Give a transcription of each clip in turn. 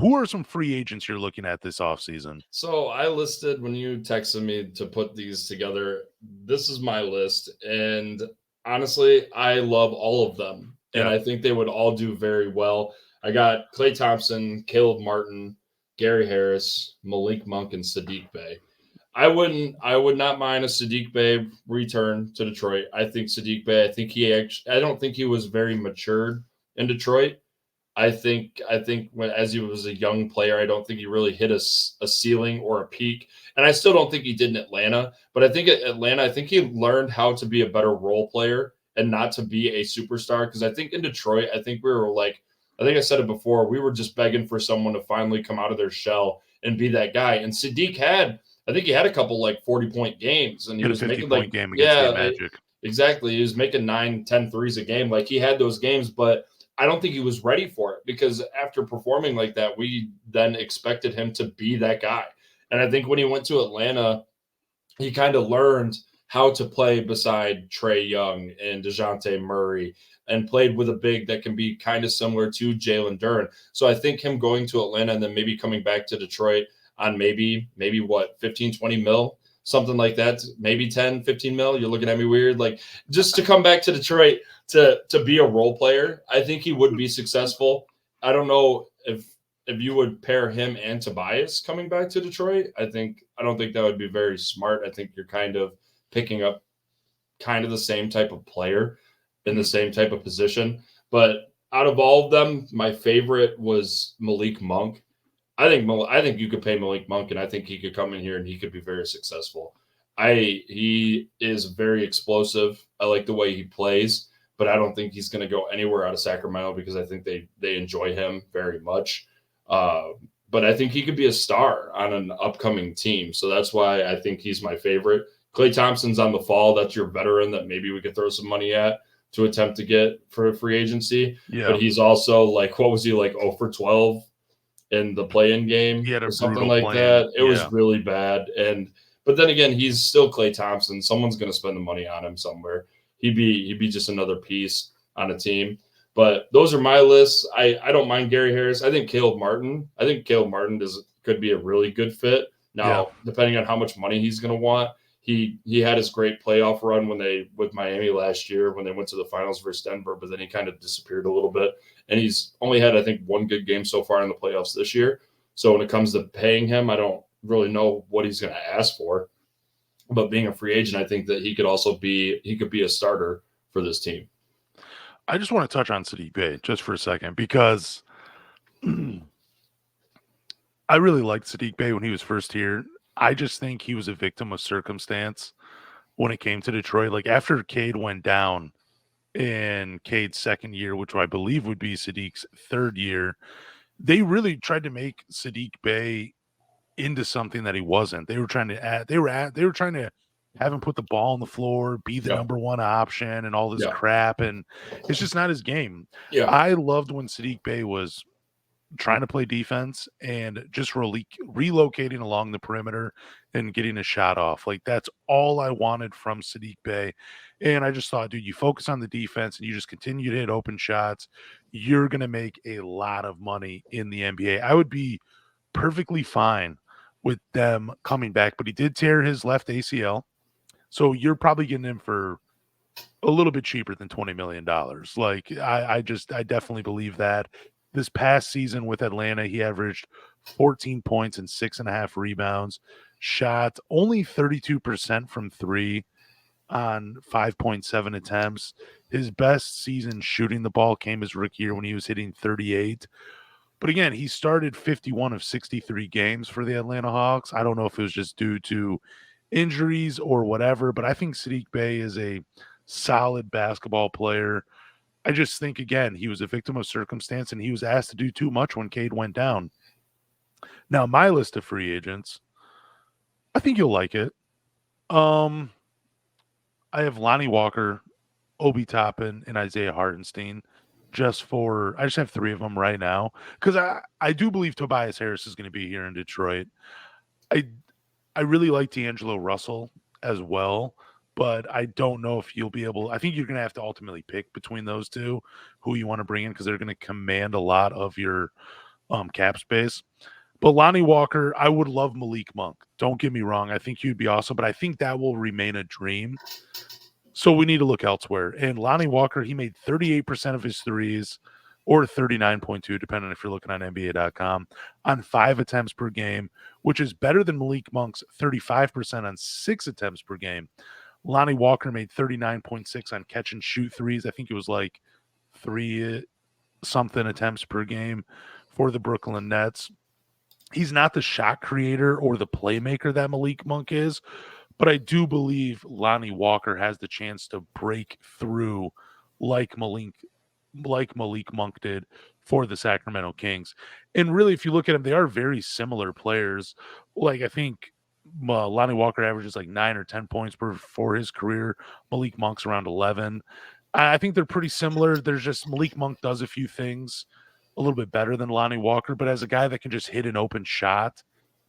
Who are some free agents you're looking at this offseason? So I listed when you texted me to put these together. This is my list, and honestly, I love all of them, and Yeah. I think they would all do very well. I got Klay Thompson, Caleb Martin, Gary Harris, Malik Monk, and Sadiq Bey. I would not mind a Sadiq Bey return to Detroit. I think Sadiq Bey. I don't think he was very matured in Detroit. I think when as he was a young player, I don't think he really hit a ceiling or a peak, and I still don't think he did in Atlanta. But I think at Atlanta, I think he learned how to be a better role player and not to be a superstar. Because I think in Detroit, I think we were like, I think I said it before, we were just begging for someone to finally come out of their shell and be that guy. And Sadiq had, I think he had a couple like 40-point games, and He he had a was making 50-point like, game against the yeah, Magic. exactly. He was making 9, 10 threes a game. Like he had those games, but I don't think he was ready for it because after performing like that, we then expected him to be that guy. And I think when he went to Atlanta, he kind of learned how to play beside Trey Young and DeJounte Murray and played with a big that can be kind of similar to Jalen Duren. So I think him going to Atlanta and then maybe coming back to Detroit on maybe what, 15, 20 mil, something like that, maybe 10, 15 mil. You're looking at me weird. Like just to come back to Detroit to be a role player, I think he would be successful. I don't know if you would pair him and Tobias coming back to Detroit. I don't think that would be very smart. I think you're kind of picking up kind of the same type of player in the same type of position. But out of all of them, my favorite was Malik Monk. I think you could pay Malik Monk, and I think he could come in here and he could be very successful. He is very explosive. I like the way he plays, but I don't think he's going to go anywhere out of Sacramento because I think they enjoy him very much. Uh, but I think he could be a star on an upcoming team, so that's why I think he's my favorite. Klay Thompson's on the fall. That's your veteran that maybe we could throw some money at to attempt to get for free agency. But Yeah. he's also like, what was he like? 0 for 12 in the play-in He game had a or something brutal like plan. that. It Yeah. was really bad. But then again, he's still Klay Thompson. Someone's going to spend the money on him somewhere. He'd be just another piece on a team. But those are my lists. I don't mind Gary Harris. I think Caleb Martin. Could be a really good fit. Yeah. Now, depending on how much money he's going to want, he had his great playoff run with Miami last year when they went to the finals versus Denver, but then he kind of disappeared a little bit. And he's only had, I think, one good game so far in the playoffs this year. So when it comes to paying him, I don't really know what he's going to ask for. But being a free agent, I think that he could be a starter for this team. I just want to touch on Sadiq Bey just for a second because I really liked Sadiq Bey when he was first here. I just think he was a victim of circumstance when it came to Detroit. Like after Cade went down in Cade's second year, which I believe would be Sadiq's third year, they really tried to make Sadiq Bey into something that he wasn't. They were trying to they were trying to have him put the ball on the floor, be the Yeah, number one option and all this yeah, crap. And it's just not his game. yeah. I loved when Sadiq Bey was trying to play defense and just relocating along the perimeter and getting a shot off. Like that's all I wanted from Sadiq Bey. And I just thought, dude, you focus on the defense and you just continue to hit open shots. You're going to make a lot of money in the NBA. I would be perfectly fine with them coming back, but he did tear his left ACL. So you're probably getting him for a little bit cheaper than $20 million. Like I definitely believe that. This past season with Atlanta, he averaged 14 points and 6.5 rebounds, shot only 32% from three on 5.7 attempts. His best season shooting the ball came his rookie year when he was hitting 38. But again, he started 51 of 63 games for the Atlanta Hawks. I don't know if it was just due to injuries or whatever, but I think Sadiq Bey is a solid basketball player. I just think, again, he was a victim of circumstance and he was asked to do too much when Cade went down. Now, my list of free agents, I think you'll like it. Um, I have Lonnie Walker, Obi Toppin, and Isaiah Hartenstein. I just have three of them right now because I do believe Tobias Harris is going to be here in Detroit. I I really like D'Angelo Russell as well, but I don't know if you'll be able. I think you're going to have to ultimately pick between those two who you want to bring in because they're going to command a lot of your cap space. But Lonnie Walker, I would love Malik Monk. Don't get me wrong. I think he'd be awesome, but I think that will remain a dream. So we need to look elsewhere. And Lonnie Walker, he made 38% of his threes or 39.2, depending if you're looking on NBA.com, on 5 attempts per game, which is better than Malik Monk's 35% on 6 attempts per game. Lonnie Walker made 39.6 on catch and shoot threes. I think it was like 3 something attempts per game for the Brooklyn Nets. He's not the shot creator or the playmaker that Malik Monk is, but I do believe Lonnie Walker has the chance to break through like Malik Monk did for the Sacramento Kings. And really, if you look at them, they are very similar players. Like I think Lonnie Walker averages like 9 or 10 points for his career. Malik Monk's around 11. I think they're pretty similar. There's just Malik Monk does a few things a little bit better than Lonnie Walker, but as a guy that can just hit an open shot,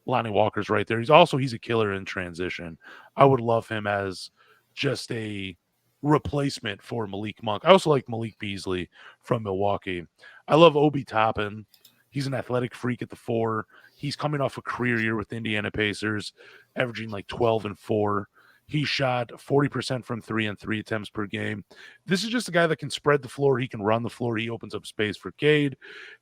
Lonnie Walker's right there. He's a killer in transition. I would love him as just a replacement for Malik Monk. I also like Malik Beasley from Milwaukee. I love Obi Toppin. He's an athletic freak at the 4. He's coming off a career year with Indiana Pacers, averaging like 12 and 4. He shot 40% from 3 on 3 attempts per game. This is just a guy that can spread the floor. He can run the floor. He opens up space for Cade.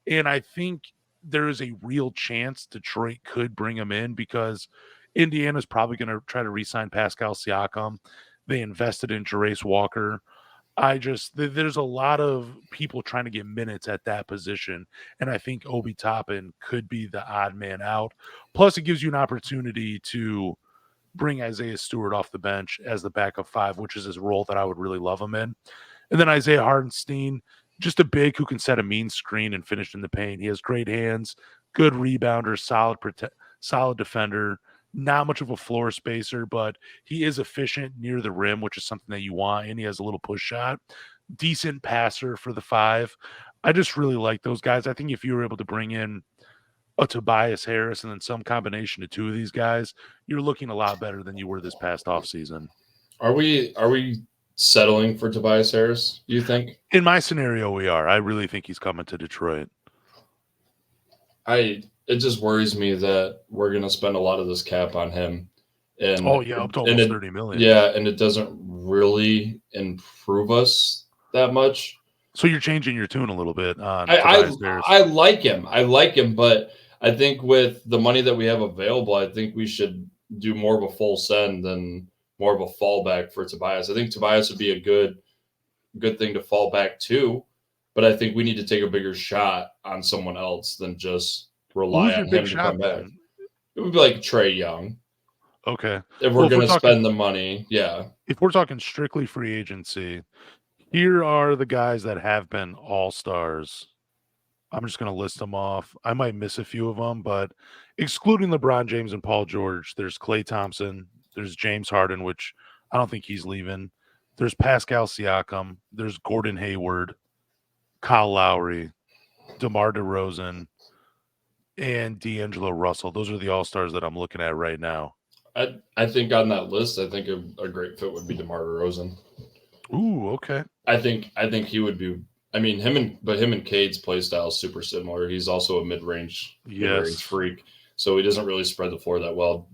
And I think there is a real chance Detroit could bring him in because Indiana's probably going to try to re-sign Pascal Siakam. They invested in Jarace Walker. There's a lot of people trying to get minutes at that position, and I think Obi Toppin could be the odd man out. Plus, it gives you an opportunity to bring Isaiah Stewart off the bench as the backup 5, which is his role that I would really love him in. And then Isaiah Hartenstein, just a big who can set a mean screen and finish in the paint. He has great hands, good rebounder, solid defender, not much of a floor spacer, but he is efficient near the rim, which is something that you want, and he has a little push shot. Decent passer for the 5. I just really like those guys. I think if you were able to bring in a Tobias Harris and then some combination of 2 of these guys, you're looking a lot better than you were this past offseason. Are we settling for Tobias Harris, do you think? In my scenario, we are. I really think he's coming to Detroit. It just worries me that we're going to spend a lot of this cap on him. And up to almost $30 million. Yeah, and it doesn't really improve us that much. So you're changing your tune a little bit on I like him, but I think with the money that we have available, I think we should do more of a full send than more of a fallback for Tobias. I think Tobias would be a good thing to fall back to, but I think we need to take a bigger shot on someone else than just rely on him to come back. It would be like Trae Young. Okay. If we're going to spend the money, yeah. If we're talking strictly free agency, here are the guys that have been all-stars. I'm just going to list them off. I might miss a few of them, but excluding LeBron James and Paul George, there's Klay Thompson, there's James Harden, which I don't think he's leaving. There's Pascal Siakam, there's Gordon Hayward, Kyle Lowry, DeMar DeRozan, and D'Angelo Russell. Those are the all-stars that I'm looking at right now. I think on that list, I think a great fit would be DeMar DeRozan. Ooh, okay. I think he would be. I mean, him and Cade's play style is super similar. He's also a mid-range freak, so he doesn't really spread the floor that well.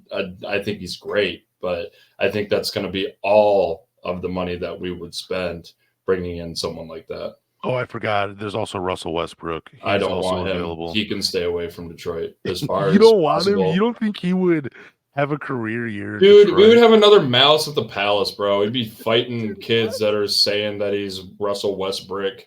I think he's great, but I think that's going to be all of the money that we would spend bringing in someone like that. Oh, I forgot. There's also Russell Westbrook. I don't want him. Available. He can stay away from Detroit as far as possible. You don't want him? You don't think he would have a career year? Dude, we would have another Malice at the Palace, bro. He'd be fighting kids that are saying that he's Russell Westbrook.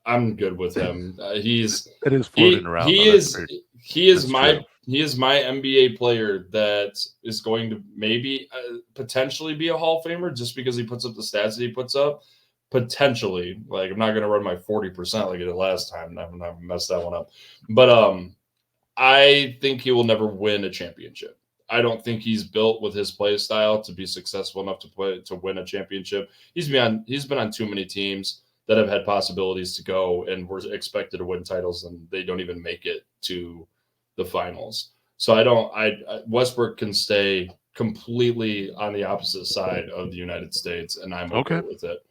I'm good with him. It is floating around. He is my NBA player that is going to maybe potentially be a Hall of Famer just because he puts up the stats that he puts up. Potentially, like I'm not going to run my 40% like I did last time. I'm not messed that one up, but I think he will never win a championship. I don't think he's built with his play style to be successful enough to win a championship. He's been on too many teams that have had possibilities to go and were expected to win titles, and they don't even make it to the finals. So Westbrook can stay completely on the opposite side of the United States, and I'm okay with it.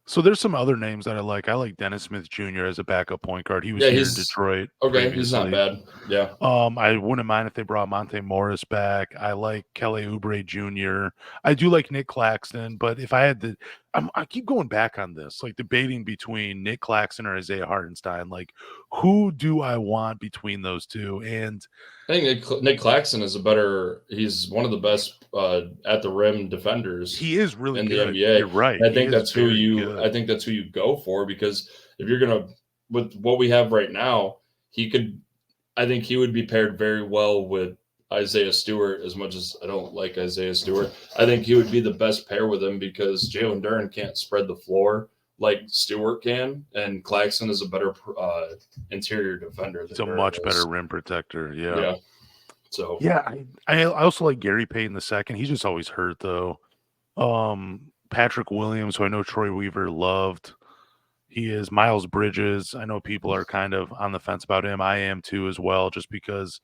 So there's some other names that I like. I like Dennis Smith Jr. as a backup point guard. He was Yeah, here in he's Detroit okay. He's not previously. bad. Yeah, I wouldn't mind if they brought Monte Morris back. I like Kelly Oubre Jr. I do like Nick Claxton, but if I had to, I keep going back on this, like debating between Nick Claxton or Isaiah Hartenstein. Like, who do I want between those two? And I think Nick Claxton is a better. He's one of the best at the rim defenders he is really in the good. NBA. You're right. And I He think is that's who very you. good. I think that's who you go for because if you're gonna with what we have right now, he could. I think he would be paired very well with Isaiah Stewart. As much as I don't like Isaiah Stewart, I think he would be the best pair with him because Jalen Duren can't spread the floor like Stewart can, and Claxton is a better interior defender He's than a Duren much better is. rim protector. Yeah. Yeah. So Yeah. I also like Gary Payton the second. He's just always hurt though. Patrick Williams, who I know Troy Weaver loved. He is Miles Bridges. I know people are kind of on the fence about him. I am too as well, just because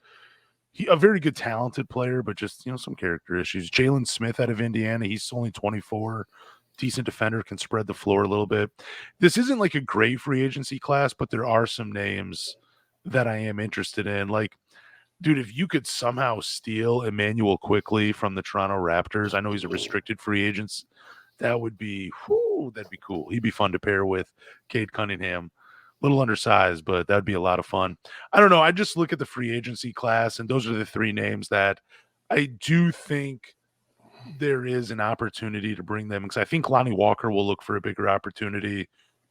he a very good talented player, but just some character issues. Jalen Smith out of Indiana. He's only 24. Decent defender, can spread the floor a little bit. This isn't like a great free agency class, but there are some names that I am interested in. Like, dude, if you could somehow steal Emmanuel quickly from the Toronto Raptors, I know he's a restricted free agent. That would be, whoo, that'd be cool. He'd be fun to pair with Cade Cunningham. A little undersized, but that'd be a lot of fun. I don't know. I just look at the free agency class, and those are the three names that I do think there is an opportunity to bring them because I think Lonnie Walker will look for a bigger opportunity.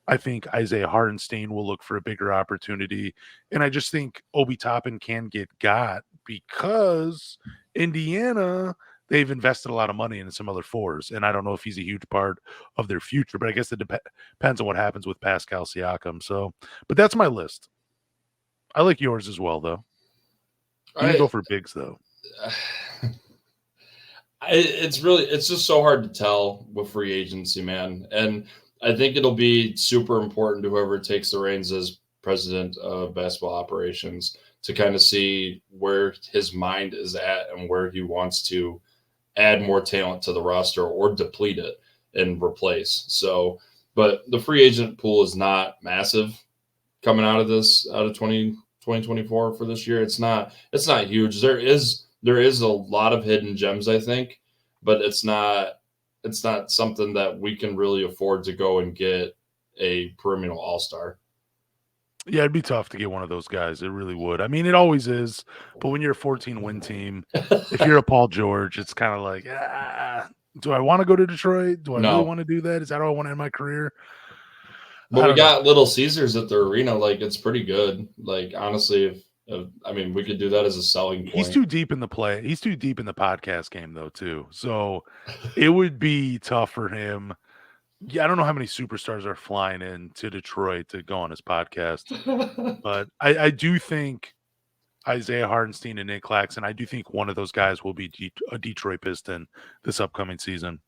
I think Isaiah Hardenstein will look for a bigger opportunity. And I just think Obi Toppin can get got because Indiana, they've invested a lot of money into some other fours. And I don't know if he's a huge part of their future, but I guess it depends on what happens with Pascal Siakam. So, but that's my list. I like yours as well, though. You didn't I, go for bigs, though. it's just so hard to tell with free agency, man. And I think it'll be super important to whoever takes the reins as president of basketball operations to kind of see where his mind is at and where he wants to add more talent to the roster or deplete it and replace. So, but the free agent pool is not massive coming out of 2024 for this year. It's not huge. There is a lot of hidden gems, I think, but it's not something that we can really afford to go and get a perennial all-star. Yeah, it'd be tough to get one of those guys. It really would. I mean, it always is. But when you're a 14 win team, if you're a Paul George, it's kind of like, do I want to go to Detroit? Do I really No. want to do that? Is that all I want to end my career? But I we don't know. got Little Caesars at the arena. Like it's pretty good. Like honestly, if I mean, we could do that as a selling He's point. too deep in the play. He's too deep in the podcast game, though, too. So it would be tough for him. Yeah, I don't know how many superstars are flying in to Detroit to go on his podcast, but I do think Isaiah Hardenstein and Nick Claxton, I do think one of those guys will be a Detroit Piston this upcoming season.